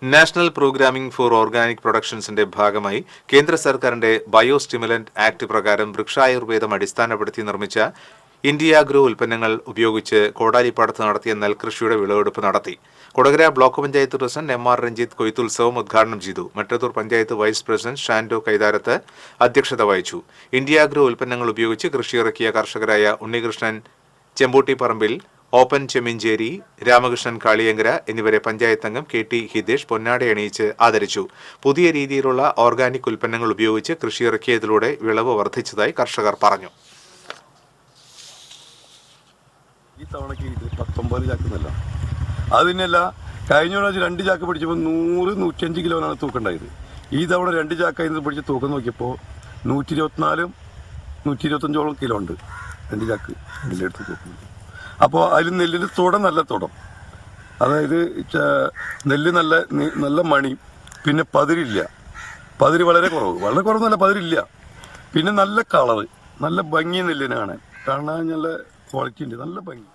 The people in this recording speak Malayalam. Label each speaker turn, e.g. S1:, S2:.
S1: നാഷണൽ പ്രോഗ്രാമിംഗ് ഫോർ ഓർഗാനിക് പ്രൊഡക്ഷൻസിന്റെ ഭാഗമായി കേന്ദ്ര സർക്കാരിന്റെ ബയോ സ്റ്റിമുലന്റ് ആക്ട് പ്രകാരം വൃക്ഷായുർവേദം അടിസ്ഥാനപ്പെടുത്തി നിർമ്മിച്ച ഇന്ത്യ ഗ്രോ ഉൽപ്പന്നങ്ങൾ ഉപയോഗിച്ച് കോടാലിപ്പാടത്ത് നടത്തിയ നെൽകൃഷിയുടെ വിളവെടുപ്പ് നടത്തി. Kodakara block panchayat president M R. Ranjith കൊയ്ത്തുത്സവം ഉദ്ഘാടനം ചെയ്തു. മറ്റത്തൂർ പഞ്ചായത്ത് വൈസ് പ്രസിഡന്റ് ഷാൻഡോ കൈതാരത്ത് അധ്യക്ഷത വഹിച്ചു. ഇന്ത്യ ഗ്രോ ഉൽപ്പന്നങ്ങൾ ഉപയോഗിച്ച് കൃഷിയിറക്കിയ കർഷകരായ ഉണ്ണികൃഷ്ണൻ ചെമ്പൂട്ടിപ്പറമ്പിൽ, ഓപ്പൻ ചെമ്മിഞ്ചേരി, രാമകൃഷ്ണൻ കാളിയങ്കര എന്നിവരെ പഞ്ചായത്ത് അംഗം കെ ടി ഹിതേഷ് പൊന്നാടയണിയിച്ച് ആദരിച്ചു. പുതിയ രീതിയിലുള്ള ഓർഗാനിക് ഉൽപ്പന്നങ്ങൾ ഉപയോഗിച്ച് കൃഷിയിറക്കിയതിലൂടെ വിളവ് വർദ്ധിച്ചതായി കർഷകർ പറഞ്ഞു.
S2: ഈ തവണക്ക് ഇത് 19 ചാക്കുന്നല്ല, അതിനല്ല കഴിഞ്ഞ പ്രാവശ്യം 2 ചാക്ക് പിടിച്ചപ്പോൾ 100-105 കിലോനാണ് തൂക്കുണ്ടായത്. ഈ തവണ 2 ചാക്ക ഇന്ന് പിടിച്ച് തൂക്കം നോക്കിയപ്പോൾ 124-125 കിലോ ഉണ്ട്. 2 ചാക്ക് നെല്ലെടുത്ത് തൂക്കുന്നത്. അപ്പോൾ അതിൽ നെല്ലിന് തുടം നല്ല തുടം, അതായത് നെല്ല് നല്ല മണി, പിന്നെ പതിരില്ല, പതിര് വളരെ കുറവെന്നല്ല, പതിരില്ല. പിന്നെ നല്ല കളറ്, നല്ല ഭംഗി നെല്ലിനാണ് കാണാൻ, നല്ല ക്വാളിറ്റി ഉണ്ട്, നല്ല ഭംഗി.